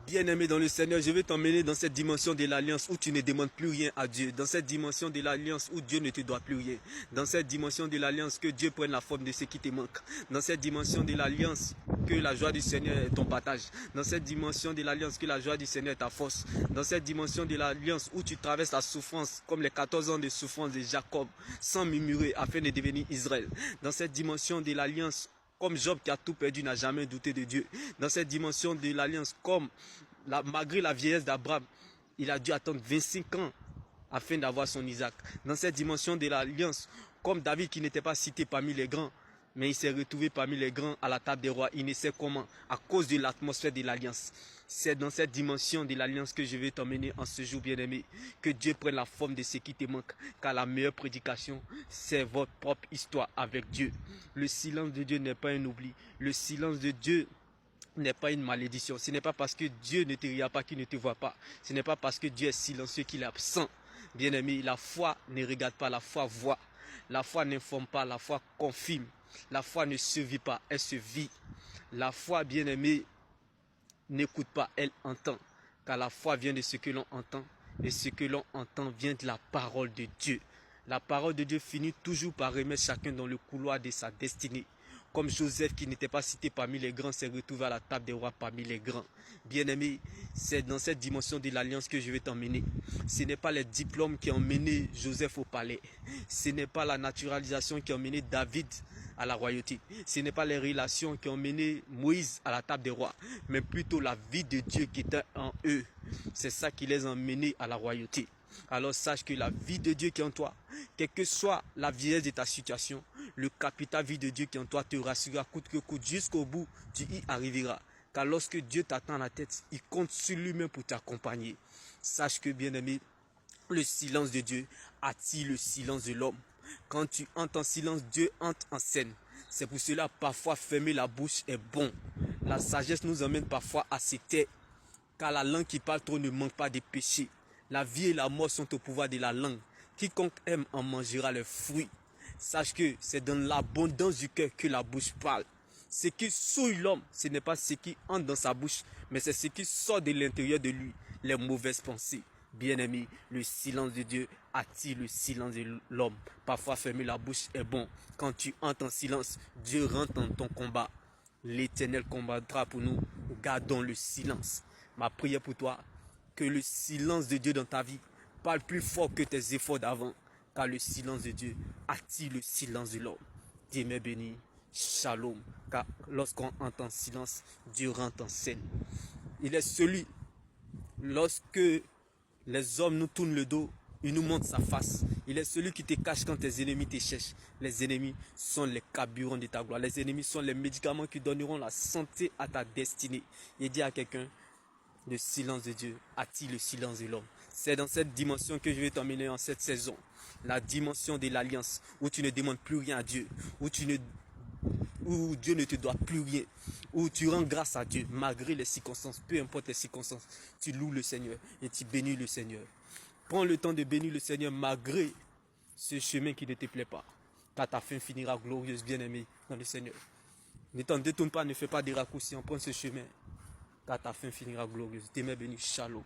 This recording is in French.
Bien-aimé dans le Seigneur, je vais t'emmener dans cette dimension de l'alliance où tu ne demandes plus rien à Dieu. Dans cette dimension de l'alliance où Dieu ne te doit plus rien. Dans cette dimension de l'alliance que Dieu prenne la forme de ce qui te manque. Dans cette dimension de l'alliance que la joie du Seigneur est ton partage. Dans cette dimension de l'alliance que la joie du Seigneur est ta force. Dans cette dimension de l'alliance où tu traverses la souffrance comme les 14 ans de souffrance de Jacob sans murmurer afin de devenir Israël. Dans cette dimension de l'alliance comme Job qui a tout perdu n'a jamais douté de Dieu. Dans cette dimension de l'alliance, comme malgré la vieillesse d'Abraham, il a dû attendre 25 ans afin d'avoir son Isaac. Dans cette dimension de l'alliance, comme David qui n'était pas cité parmi les grands, mais il s'est retrouvé parmi les grands à la table des rois. Il ne sait comment, à cause de l'atmosphère de l'alliance. C'est dans cette dimension de l'alliance que je vais t'emmener en ce jour, bien-aimé. Que Dieu prenne la forme de ce qui te manque. Car la meilleure prédication, c'est votre propre histoire avec Dieu. Le silence de Dieu n'est pas un oubli. Le silence de Dieu n'est pas une malédiction. Ce n'est pas parce que Dieu ne te regarde pas qu'il ne te voit pas. Ce n'est pas parce que Dieu est silencieux qu'il est absent. Bien-aimé, la foi ne regarde pas, la foi voit. La foi n'informe pas, la foi confirme. La foi ne se vit pas, elle se vit. La foi, bien-aimée, n'écoute pas, elle entend. Car la foi vient de ce que l'on entend. Et ce que l'on entend vient de la parole de Dieu. La parole de Dieu finit toujours par remettre chacun dans le couloir de sa destinée. Comme Joseph qui n'était pas cité parmi les grands s'est retrouvé à la table des rois parmi les grands. Bien-aimé, c'est dans cette dimension de l'alliance que je vais t'emmener. Ce n'est pas les diplômes qui ont mené Joseph au palais. Ce n'est pas la naturalisation qui a mené David à la royauté. Ce n'est pas les relations qui ont mené Moïse à la table des rois, mais plutôt la vie de Dieu qui était en eux. C'est ça qui les a menés à la royauté. Alors sache que la vie de Dieu qui est en toi, quelle que soit la vieillesse de ta situation, le capital vie de Dieu qui est en toi te rassurera coûte que coûte jusqu'au bout, tu y arriveras. Car lorsque Dieu t'attend à la tête, il compte sur lui-même pour t'accompagner. Sache que, bien-aimé, le silence de Dieu attire le silence de l'homme. Quand tu entends silence, Dieu entre en scène. C'est pour cela, parfois, fermer la bouche est bon. La sagesse nous emmène parfois à se taire. Car la langue qui parle trop ne manque pas de péché. La vie et la mort sont au pouvoir de la langue. Quiconque aime en mangera les fruits. Sache que c'est dans l'abondance du cœur que la bouche parle. Ce qui souille l'homme, ce n'est pas ce qui entre dans sa bouche, mais c'est ce qui sort de l'intérieur de lui, les mauvaises pensées. Bien-aimé, le silence de Dieu attire le silence de l'homme. Parfois, fermer la bouche est bon. Quand tu entres en silence, Dieu rentre dans ton combat. L'Éternel combattra pour nous. Gardons le silence. Ma prière pour toi, que le silence de Dieu dans ta vie parle plus fort que tes efforts d'avant. Car le silence de Dieu attire le silence de l'homme. Dieu m'est béni. Shalom. Car lorsqu'on entend silence, Dieu rentre en scène. Il est celui, lorsque les hommes nous tournent le dos, il nous montre sa face. Il est celui qui te cache quand tes ennemis te cherchent. Les ennemis sont les carburants de ta gloire. Les ennemis sont les médicaments qui donneront la santé à ta destinée. Il dit à quelqu'un, le silence de Dieu attire le silence de l'homme. C'est dans cette dimension que je vais t'emmener en cette saison. La dimension de l'alliance, où tu ne demandes plus rien à Dieu, où Dieu ne te doit plus rien, où tu rends grâce à Dieu malgré les circonstances, peu importe les circonstances, tu loues le Seigneur et tu bénis le Seigneur. Prends le temps de bénir le Seigneur malgré ce chemin qui ne te plaît pas, car ta fin finira glorieuse, bien-aimé dans le Seigneur. Ne t'en détourne pas, ne fais pas des raccourcis, prends ce chemin, car ta fin finira glorieuse. T'es béni, shalom.